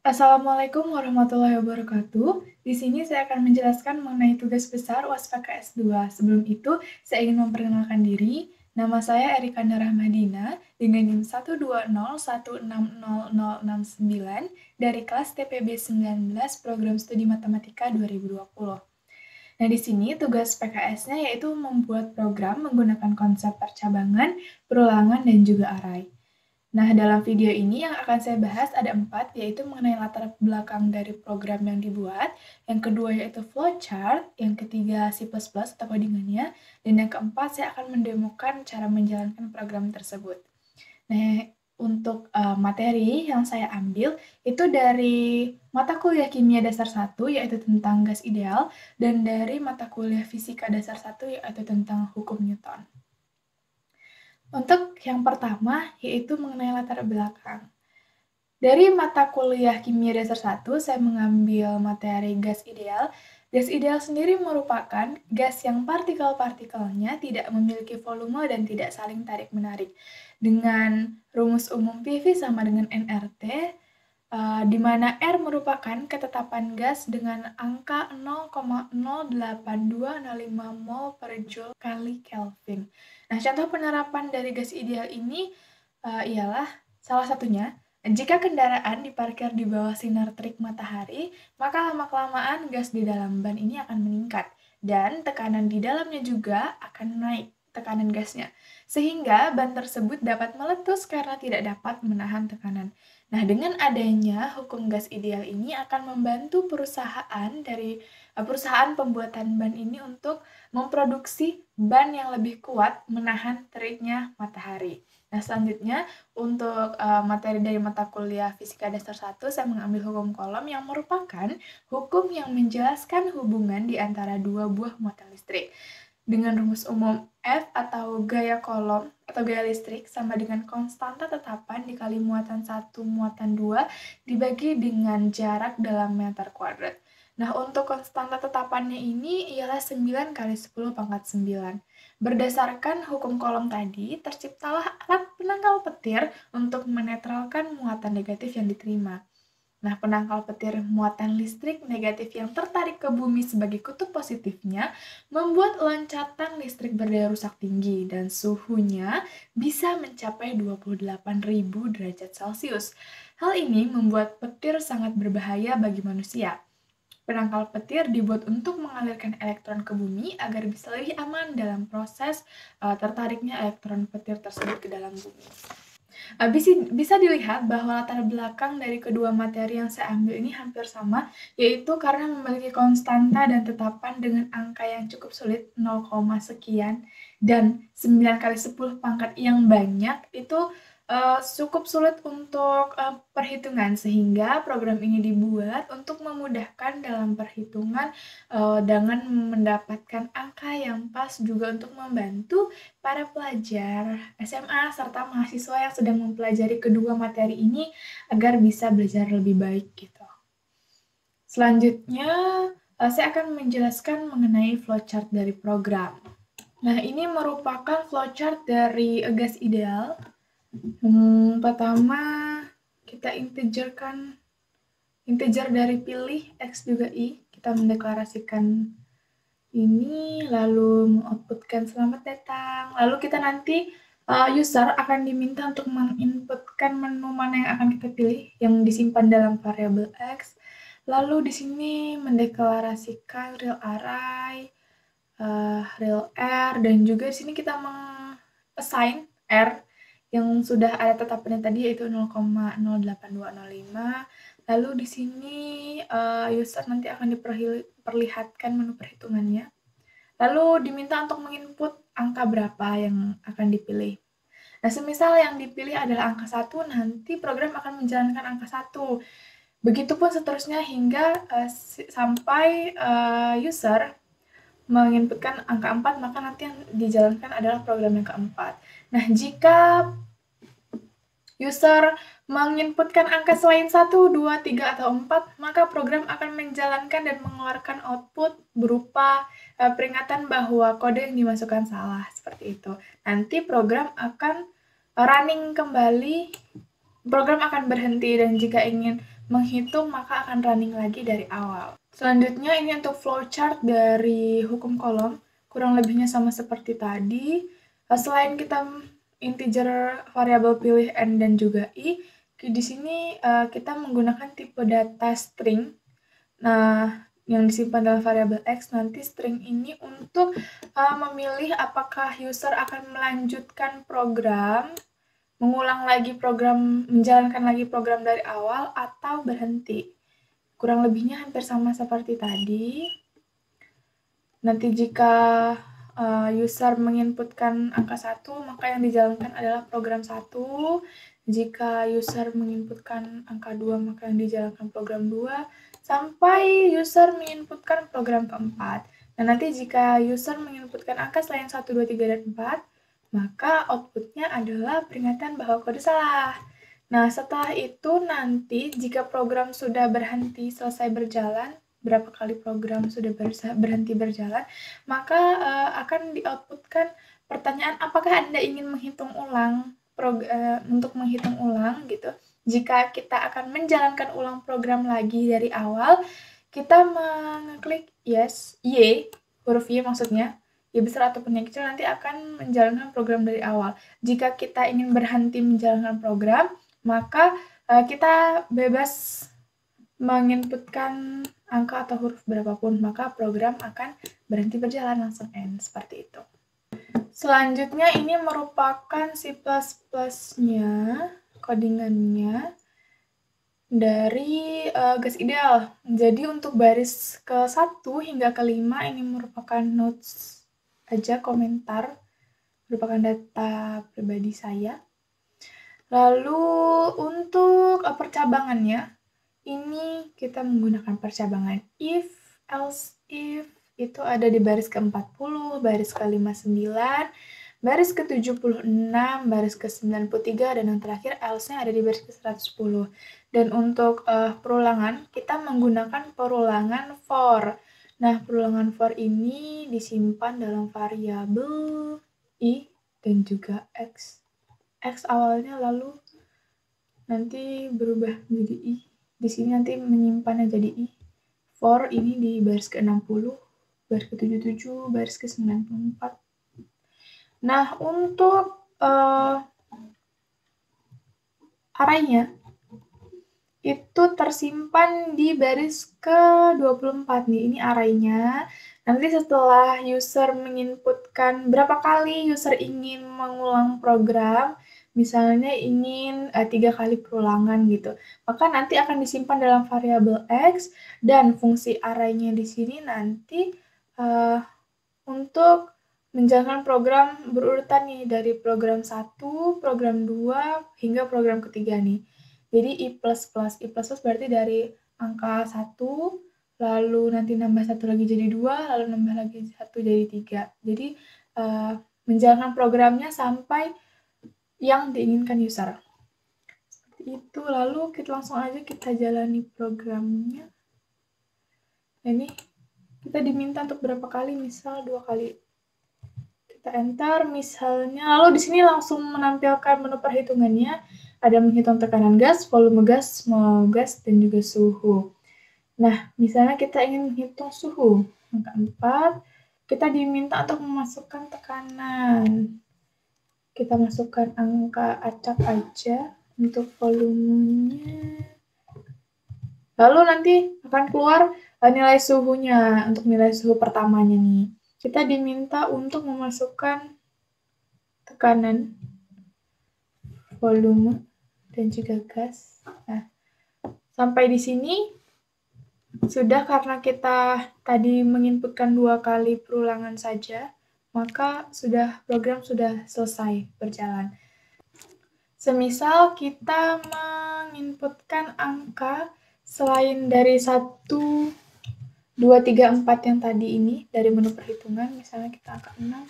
Assalamualaikum warahmatullahi wabarakatuh. Di sini saya akan menjelaskan mengenai tugas besar UAS PKS 2. Sebelum itu, saya ingin memperkenalkan diri. Nama saya Erika Rahmadina dengan NIM 120160069 dari kelas TPB 19 Program Studi Matematika 2020. Nah, di sini tugas PKS-nya yaitu membuat program menggunakan konsep percabangan, perulangan, dan juga array. Nah, dalam video ini yang akan saya bahas ada 4, yaitu mengenai latar belakang dari program yang dibuat, yang kedua yaitu flowchart, yang ketiga C++ atau codingannya, dan yang keempat saya akan mendemokan cara menjalankan program tersebut. Nah, untuk materi yang saya ambil itu dari mata kuliah kimia dasar 1, yaitu tentang gas ideal, dan dari mata kuliah fisika dasar 1, yaitu tentang hukum Newton. Untuk yang pertama, yaitu mengenai latar belakang. Dari mata kuliah kimia dasar 1, saya mengambil materi gas ideal. Gas ideal sendiri merupakan gas yang partikel-partikelnya tidak memiliki volume dan tidak saling tarik-menarik. Dengan rumus umum PV sama dengan nRT, di mana R merupakan ketetapan gas dengan angka 0,08205 mol per joule kali Kelvin. Nah, contoh penerapan dari gas ideal ini ialah salah satunya, jika kendaraan diparkir di bawah sinar terik matahari, maka lama-kelamaan gas di dalam ban ini akan meningkat, dan tekanan di dalamnya juga akan naik, tekanan gasnya, sehingga ban tersebut dapat meletus karena tidak dapat menahan tekanan. Nah, dengan adanya hukum gas ideal ini akan membantu perusahaan pembuatan ban ini untuk memproduksi ban yang lebih kuat menahan teriknya matahari. Nah, selanjutnya untuk materi dari mata kuliah Fisika Dasar 1, saya mengambil hukum Coulomb yang merupakan hukum yang menjelaskan hubungan di antara dua buah muatan listrik. Dengan rumus umum F atau gaya Coulomb atau gaya listrik sama dengan konstanta tetapan dikali muatan 1 muatan 2 dibagi dengan jarak dalam meter kuadrat. Nah, untuk konstanta tetapannya ini ialah 9 kali 10 pangkat 9. Berdasarkan hukum Coulomb tadi, terciptalah alat penangkal petir untuk menetralkan muatan negatif yang diterima. Nah, penangkal petir muatan listrik negatif yang tertarik ke bumi sebagai kutub positifnya membuat loncatan listrik berdaya rusak tinggi dan suhunya bisa mencapai 28.000 derajat Celcius. Hal ini membuat petir sangat berbahaya bagi manusia. Penangkal petir dibuat untuk mengalirkan elektron ke bumi agar bisa lebih aman dalam proses tertariknya elektron petir tersebut ke dalam bumi. Bisa dilihat bahwa latar belakang dari kedua materi yang saya ambil ini hampir sama, yaitu karena memiliki konstanta dan tetapan dengan angka yang cukup sulit, 0, sekian, dan 9 kali 10 pangkat yang banyak, itu cukup sulit untuk perhitungan, sehingga program ini dibuat untuk memudahkan dalam perhitungan dengan mendapatkan angka yang pas, juga untuk membantu para pelajar SMA serta mahasiswa yang sedang mempelajari kedua materi ini agar bisa belajar lebih baik gitu. Selanjutnya, saya akan menjelaskan mengenai flowchart dari program. Nah, ini merupakan flowchart dari gas ideal. Pertama, kita integer dari pilih X juga Y. Kita mendeklarasikan ini, lalu mengoutputkan selamat datang. Lalu kita nanti user akan diminta untuk menginputkan menu mana yang akan kita pilih yang disimpan dalam variabel X. Lalu di sini mendeklarasikan real array, real R, dan juga di sini kita assign R yang sudah ada tetapannya tadi yaitu 0,08205. Lalu di sini user nanti akan diperlihatkan menu perhitungannya. Lalu diminta untuk menginput angka berapa yang akan dipilih. Nah, semisal yang dipilih adalah angka 1, nanti program akan menjalankan angka 1. Begitupun seterusnya hingga sampai user menginputkan angka 4, maka nanti yang dijalankan adalah program yang keempat. Nah, jika user menginputkan angka selain 1, 2, 3, atau 4, maka program akan menjalankan dan mengeluarkan output berupa peringatan bahwa kode yang dimasukkan salah, seperti itu. Nanti program akan running kembali, program akan berhenti, dan jika ingin menghitung, maka akan running lagi dari awal. Selanjutnya ini untuk flowchart dari hukum kolom, kurang lebihnya sama seperti tadi. Selain kita integer variabel pilih n dan juga i, di sini kita menggunakan tipe data string. Nah, yang disimpan dalam variabel x, nanti string ini untuk memilih apakah user akan melanjutkan program, mengulang lagi program, menjalankan lagi program dari awal, atau berhenti. Kurang lebihnya hampir sama seperti tadi. Nanti jika user menginputkan angka 1, maka yang dijalankan adalah program 1. Jika user menginputkan angka 2, maka yang dijalankan program 2. Sampai user menginputkan program keempat. Nah, nanti jika user menginputkan angka selain 1, 2, 3, dan 4, maka outputnya adalah peringatan bahwa kode salah. Nah, setelah itu nanti jika program sudah berhenti selesai berjalan, berapa kali program sudah berhenti berjalan, maka akan di-outputkan pertanyaan apakah Anda ingin menghitung ulang, untuk menghitung ulang gitu. Jika kita akan menjalankan ulang program lagi dari awal, kita mengeklik yes, Y, huruf Y maksudnya, Y besar ataupun yang kecil nanti akan menjalankan program dari awal. Jika kita ingin berhenti menjalankan program, maka kita bebas menginputkan angka atau huruf berapapun, maka program akan berhenti berjalan, langsung end, seperti itu. Selanjutnya ini merupakan C++-nya, codingannya dari gas ideal. Jadi untuk baris ke-1 hingga ke-5 ini merupakan notes aja, komentar, merupakan data pribadi saya. Lalu untuk percabangannya, ini kita menggunakan percabangan if, else if, itu ada di baris ke-40, baris ke-59, baris ke-76, baris ke-93, dan yang terakhir else-nya ada di baris ke-110. Dan untuk perulangan, kita menggunakan perulangan for. Nah, perulangan for ini disimpan dalam variabel i dan juga x. X awalnya lalu nanti berubah menjadi i. Di sini nanti menyimpannya jadi i. For ini di baris ke-60, baris ke-77, baris ke-94. Nah, untuk arraynya itu tersimpan di baris ke-24 nih. Ini arraynya. Nanti setelah user menginputkan berapa kali user ingin mengulang program, misalnya ingin 3 kali perulangan gitu, maka nanti akan disimpan dalam variabel x, dan fungsi arraynya di sini nanti untuk menjalankan program berurutan nih, dari program 1, program 2, hingga program ketiga nih. Jadi i++. I++ berarti dari angka 1, lalu nanti nambah 1 lagi jadi 2, lalu nambah lagi 1 jadi 3. Jadi menjalankan programnya sampai yang diinginkan user. Seperti itu, lalu kita langsung aja kita jalani programnya. Ini kita diminta untuk berapa kali, misal 2 kali. Kita enter misalnya, lalu di sini langsung menampilkan menu perhitungannya. Ada menghitung tekanan gas, volume gas, mol gas, dan juga suhu. Nah, misalnya kita ingin menghitung suhu. Angka 4, kita diminta untuk memasukkan tekanan. Kita masukkan angka acak aja untuk volumenya. Lalu nanti akan keluar nilai suhunya, untuk nilai suhu pertamanya nih. Kita diminta untuk memasukkan tekanan, volume, dan juga gas. Nah, sampai di sini sudah, karena kita tadi menginputkan 2 kali perulangan saja, maka program sudah selesai berjalan. Semisal kita menginputkan angka selain dari 1, 2, 3, 4 yang tadi ini, dari menu perhitungan, misalnya kita angka 6,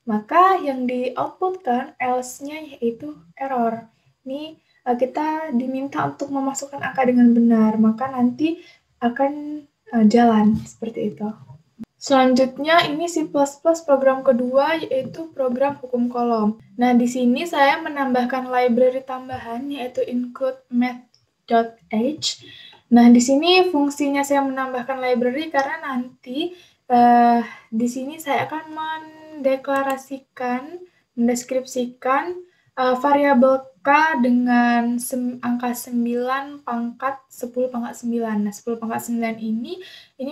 maka yang di-outputkan else-nya yaitu error. Ini kita diminta untuk memasukkan angka dengan benar, maka nanti akan jalan seperti itu. Selanjutnya ini C++ program kedua, yaitu program hukum kolom. Nah, di sini saya menambahkan library tambahan, yaitu include math.h. Nah, di sini fungsinya saya menambahkan library karena nanti di sini saya akan mendeskripsikan variabel K dengan angka 9 pangkat 10 pangkat 9. Nah, 10 pangkat 9 ini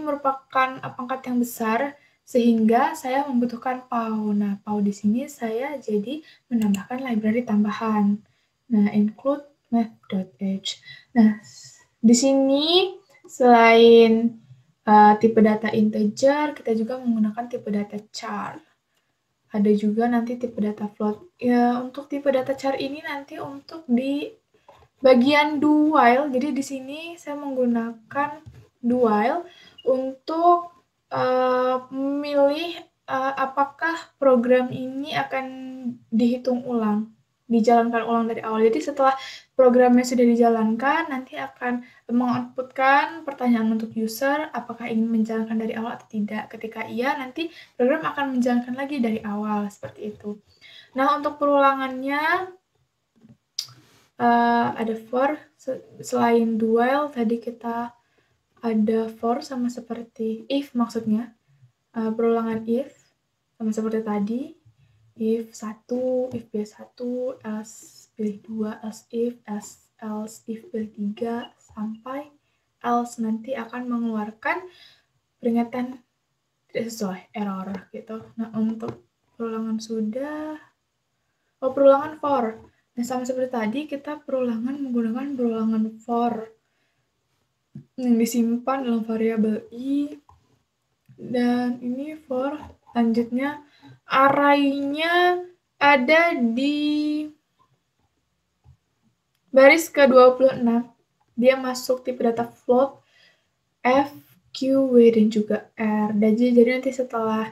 merupakan pangkat yang besar, sehingga saya membutuhkan PAU. Nah, PAU di sini saya jadi menambahkan library tambahan. Nah, include math.h. Nah, di sini selain tipe data integer, kita juga menggunakan tipe data char. Ada juga nanti tipe data float. Ya, untuk tipe data char ini nanti untuk di bagian do while. Jadi di sini saya menggunakan do while untuk memilih apakah program ini akan dihitung ulang, dijalankan ulang dari awal. Jadi setelah programnya sudah dijalankan, nanti akan mengoutputkan pertanyaan untuk user, apakah ingin menjalankan dari awal atau tidak. Ketika iya, nanti program akan menjalankan lagi dari awal, seperti itu. Nah, untuk perulangannya, ada for, selain do while, tadi kita ada for sama seperti if maksudnya, perulangan if, sama seperti tadi, if 1, if pilih 1, else pilih 2, else if pilih 3, sampai else nanti akan mengeluarkan peringatan tidak sesuai, error gitu. Nah, untuk perulangan sudah, perulangan for. Nah, sama seperti tadi, kita menggunakan perulangan for yang disimpan dalam variabel i, dan ini for. Lanjutnya, array-nya ada di baris ke-26. Dia masuk tipe data float, F, Q, W, dan juga R. Jadi nanti setelah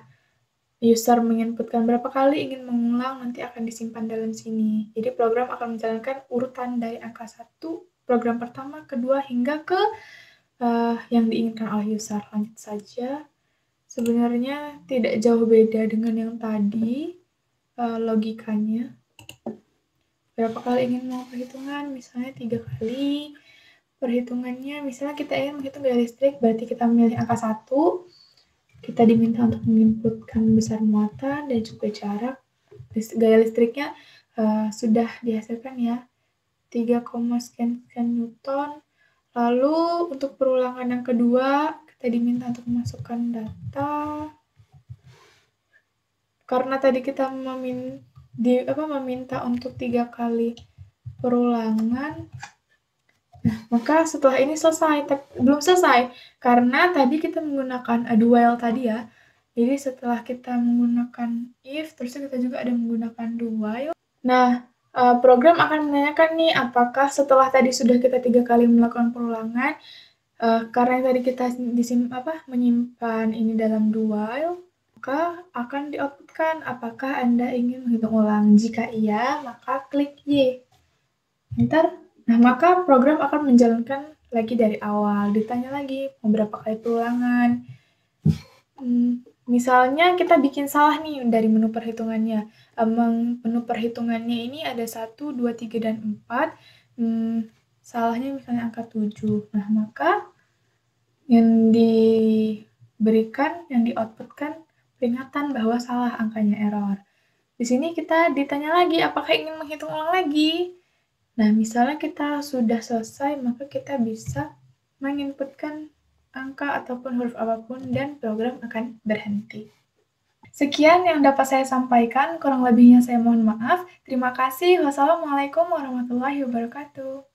user menginputkan berapa kali ingin mengulang, nanti akan disimpan dalam sini. Jadi program akan menjalankan urutan dari angka 1, program pertama, kedua, hingga ke yang diinginkan oleh user. Lanjut saja. Sebenarnya tidak jauh beda dengan yang tadi logikanya. Berapa kali ingin melakukan perhitungan, misalnya 3 kali. Perhitungannya, misalnya kita ingin menghitung gaya listrik, berarti kita memilih angka 1, kita diminta untuk menginputkan besar muatan dan juga jarak. Gaya listriknya sudah dihasilkan ya, 3, sekian Newton. Lalu untuk perulangan yang kedua, kita diminta untuk memasukkan data. Karena tadi kita meminta untuk 3 kali perulangan, nah, maka setelah ini selesai, belum selesai, karena tadi kita menggunakan do while tadi ya. Jadi setelah kita menggunakan if, terus kita juga ada menggunakan do while. Nah, program akan menanyakan nih, apakah setelah tadi sudah kita 3 kali melakukan perulangan, karena tadi kita menyimpan ini dalam do while, maka akan di-outputkan apakah Anda ingin menghitung ulang. Jika iya, maka klik Y. Enter. Nah, maka program akan menjalankan lagi dari awal. Ditanya lagi, mau berapa kali perulangan. Misalnya kita bikin salah nih dari menu perhitungannya. Menu perhitungannya ini ada 1, 2, 3, dan 4. Salahnya misalnya angka 7. Nah, maka yang diberikan, yang di-outputkan peringatan bahwa salah angkanya, error. Di sini kita ditanya lagi, apakah ingin menghitung ulang lagi? Nah, misalnya kita sudah selesai, maka kita bisa menginputkan angka ataupun huruf apapun dan program akan berhenti. Sekian yang dapat saya sampaikan, kurang lebihnya saya mohon maaf. Terima kasih. Wassalamualaikum warahmatullahi wabarakatuh.